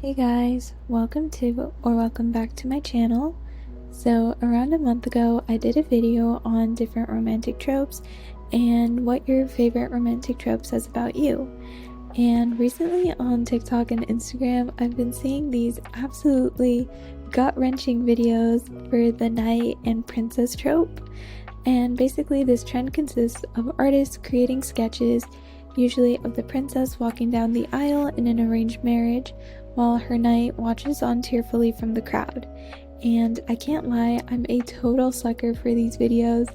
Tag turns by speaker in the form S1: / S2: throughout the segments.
S1: Hey guys, welcome back to my channel. So around a month ago I did a video on different romantic tropes and what your favorite romantic trope says about you. And recently on TikTok and Instagram I've been seeing these absolutely gut-wrenching videos for the knight and princess trope. And basically this trend consists of artists creating sketches, usually of the princess walking down the aisle in an arranged marriage, while her knight watches on tearfully from the crowd. And I can't lie, I'm a total sucker for these videos.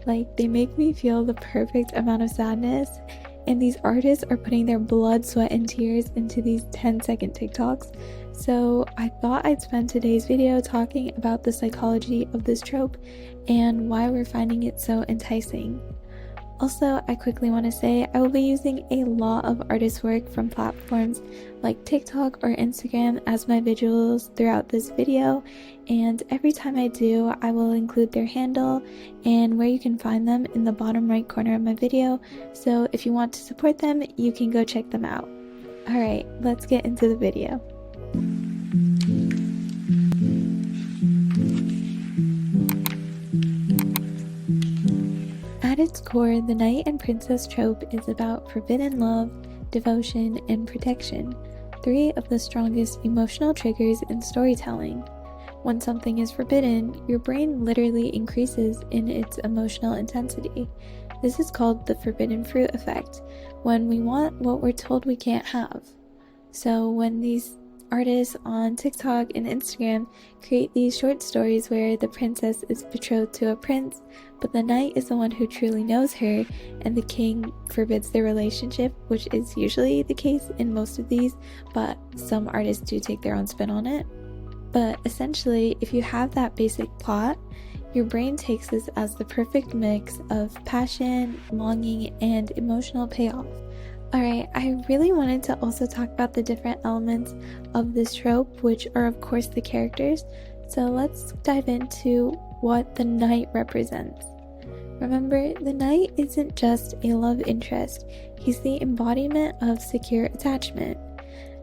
S1: Like, they make me feel the perfect amount of sadness, and these artists are putting their blood, sweat, and tears into these 10-second TikToks. So I thought I'd spend today's video talking about the psychology of this trope and why we're finding it so enticing. Also, I quickly want to say I will be using a lot of artist work from platforms like TikTok or Instagram as my visuals throughout this video, and every time I do, I will include their handle and where you can find them in the bottom right corner of my video, so if you want to support them, you can go check them out. Alright, let's get into the video. At its core, the knight and princess trope is about forbidden love, devotion, and protection, three of the strongest emotional triggers in storytelling. When something is forbidden, your brain literally increases in its emotional intensity. This is called the forbidden fruit effect, when we want what we're told we can't have. So when these artists on TikTok and Instagram create these short stories where the princess is betrothed to a prince, but the knight is the one who truly knows her, and the king forbids their relationship, which is usually the case in most of these, but some artists do take their own spin on it. But essentially, if you have that basic plot, your brain takes this as the perfect mix of passion, longing, and emotional payoff. Alright, I really wanted to also talk about the different elements of this trope, which are of course the characters, so let's dive into what the knight represents. Remember, the knight isn't just a love interest, he's the embodiment of secure attachment.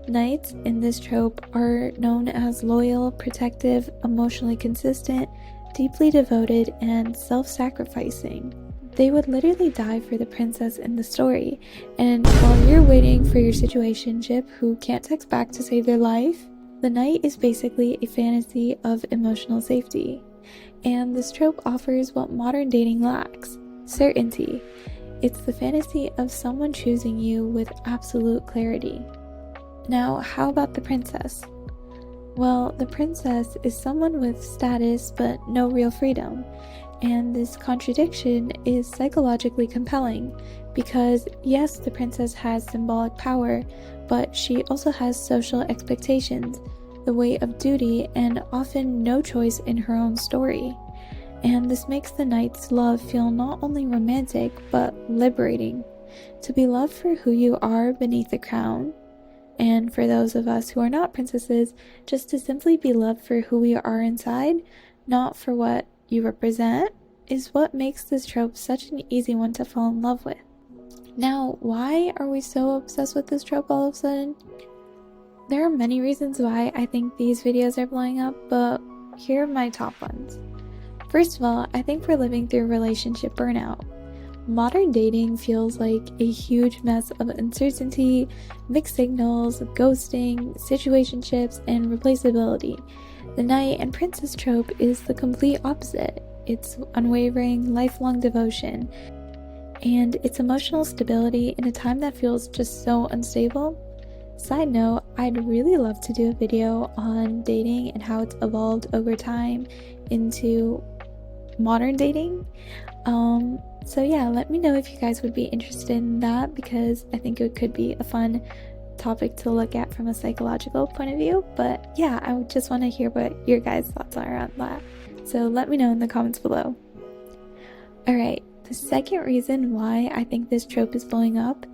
S1: Knights in this trope are known as loyal, protective, emotionally consistent, deeply devoted, and self-sacrificing. They would literally die for the princess in the story, and while you're waiting for your situationship who can't text back to save their life, the knight is basically a fantasy of emotional safety. And this trope offers what modern dating lacks: certainty. It's the fantasy of someone choosing you with absolute clarity. Now, how about the princess? Well, the princess is someone with status but no real freedom. And this contradiction is psychologically compelling because, yes, the princess has symbolic power, but she also has social expectations, the weight of duty, and often no choice in her own story. And this makes the knight's love feel not only romantic, but liberating. To be loved for who you are beneath the crown, and for those of us who are not princesses, just to simply be loved for who we are inside, not for what you represent, is what makes this trope such an easy one to fall in love with. Now, why are we so obsessed with this trope all of a sudden? There are many reasons why I think these videos are blowing up, but here are my top ones. First of all, I think we're living through relationship burnout. Modern dating feels like a huge mess of uncertainty, mixed signals, ghosting, situationships, and replaceability. The knight and princess trope is the complete opposite. It's unwavering, lifelong devotion, and it's emotional stability in a time that feels just so unstable. Side note, I'd really love to do a video on dating and how it's evolved over time into modern dating. So yeah, let me know if you guys would be interested in that, because I think it could be a fun topic to look at from a psychological point of view. But yeah, I would just want to hear what your guys' thoughts are on that. So let me know in the comments below. Alright, the second reason why I think this trope is blowing up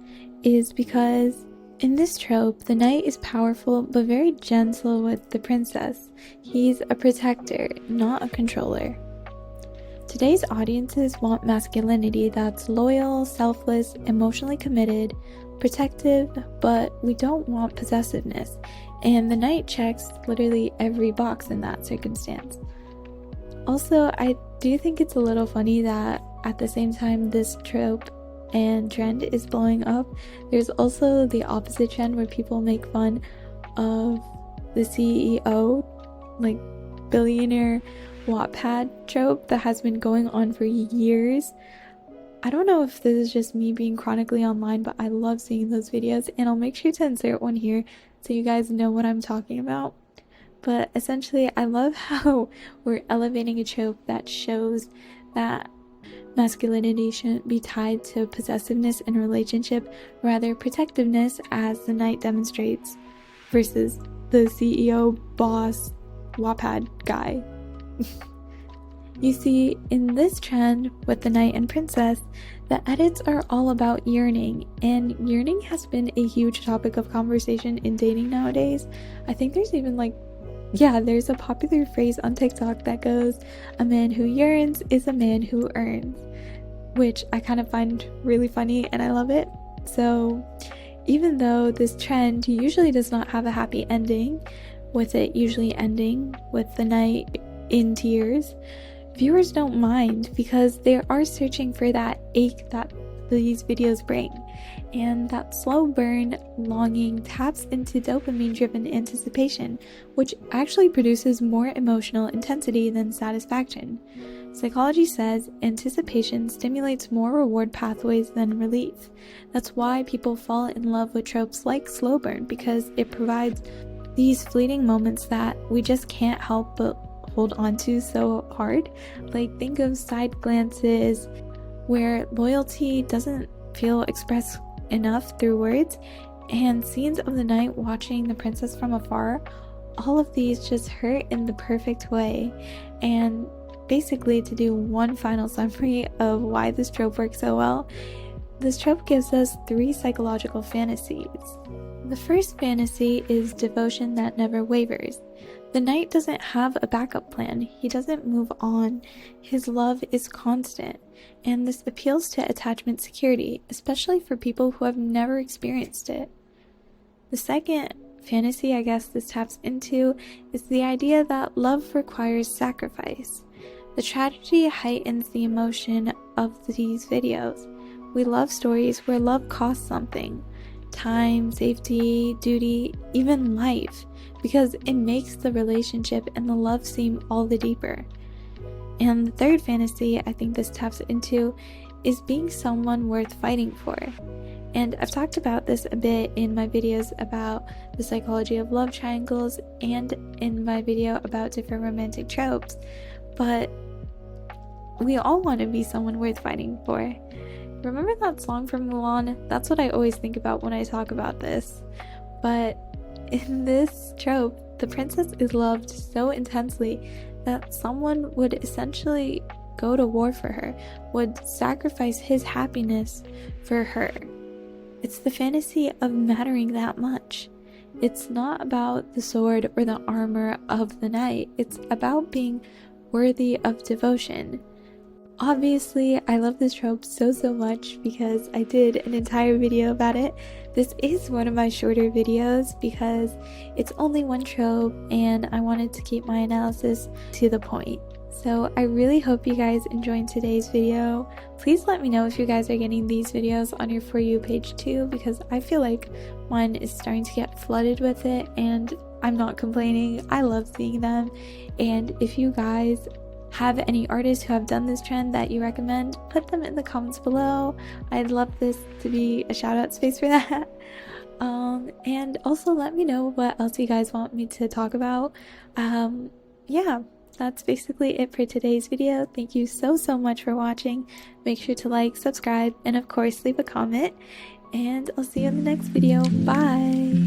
S1: is because in this trope, the knight is powerful but very gentle with the princess. He's a protector, not a controller. Today's audiences want masculinity that's loyal, selfless, emotionally committed, protective, but we don't want possessiveness. and the knight checks literally every box in that circumstance. Also, I do think it's a little funny that at the same time this trope and trend is blowing up, there's also the opposite trend where people make fun of the CEO, like billionaire Wattpad trope that has been going on for years. I don't know if this is just me being chronically online, but I love seeing those videos, and I'll make sure to insert one here so you guys know what I'm talking about. But essentially, I love how we're elevating a trope that shows that masculinity shouldn't be tied to possessiveness in a relationship, rather protectiveness, as the knight demonstrates, versus the CEO boss Wattpad guy. You see, in this trend with the knight and princess, the edits are all about yearning, and yearning has been a huge topic of conversation in dating nowadays. I think there's even there's a popular phrase on TikTok that goes, "A man who yearns is a man who earns," which I kind of find really funny and I love it. So even though this trend usually does not have a happy ending, with it usually ending with the knight in tears, viewers don't mind because they are searching for that ache that these videos bring, and that slow burn longing taps into dopamine-driven anticipation, which actually produces more emotional intensity than satisfaction. Psychology says anticipation stimulates more reward pathways than relief. That's why people fall in love with tropes like slow burn, because it provides these fleeting moments that we just can't help but hold on to so hard. Like, think of side glances where loyalty doesn't feel expressed enough through words, and scenes of the knight watching the princess from afar. All of these just hurt in the perfect way. And basically, to do one final summary of why this trope works so well, this trope gives us 3 psychological fantasies. The first fantasy is devotion that never wavers. The knight doesn't have a backup plan. He doesn't move on. His love is constant, and this appeals to attachment security, especially for people who have never experienced it. The second fantasy, I guess this taps into, is the idea that love requires sacrifice. The tragedy heightens the emotion of these videos. We love stories where love costs something. Time, safety, duty, even life, because it makes the relationship and the love seem all the deeper. And the third fantasy I think this taps into is being someone worth fighting for. And I've talked about this a bit in my videos about the psychology of love triangles and in my video about different romantic tropes, but we all want to be someone worth fighting for. Remember that song from Mulan? That's what I always think about when I talk about this. But in this trope, the princess is loved so intensely that someone would essentially go to war for her, would sacrifice his happiness for her. It's the fantasy of mattering that much. It's not about the sword or the armor of the knight. It's about being worthy of devotion. Obviously, I love this trope so much because I did an entire video about it. This is one of my shorter videos because it's only one trope and I wanted to keep my analysis to the point. So I really hope you guys enjoyed today's video. Please let me know if you guys are getting these videos on your For You page too, because I feel like mine is starting to get flooded with it and I'm not complaining. I love seeing them. And if you guys have any artists who have done this trend that you recommend, put them in the comments below. I'd love this to be a shout out space for that. And also let me know what else you guys want me to talk about. Yeah, that's basically it for today's video. Thank you so much for watching. Make sure to like, subscribe, and of course leave a comment. And I'll see you in the next video. Bye!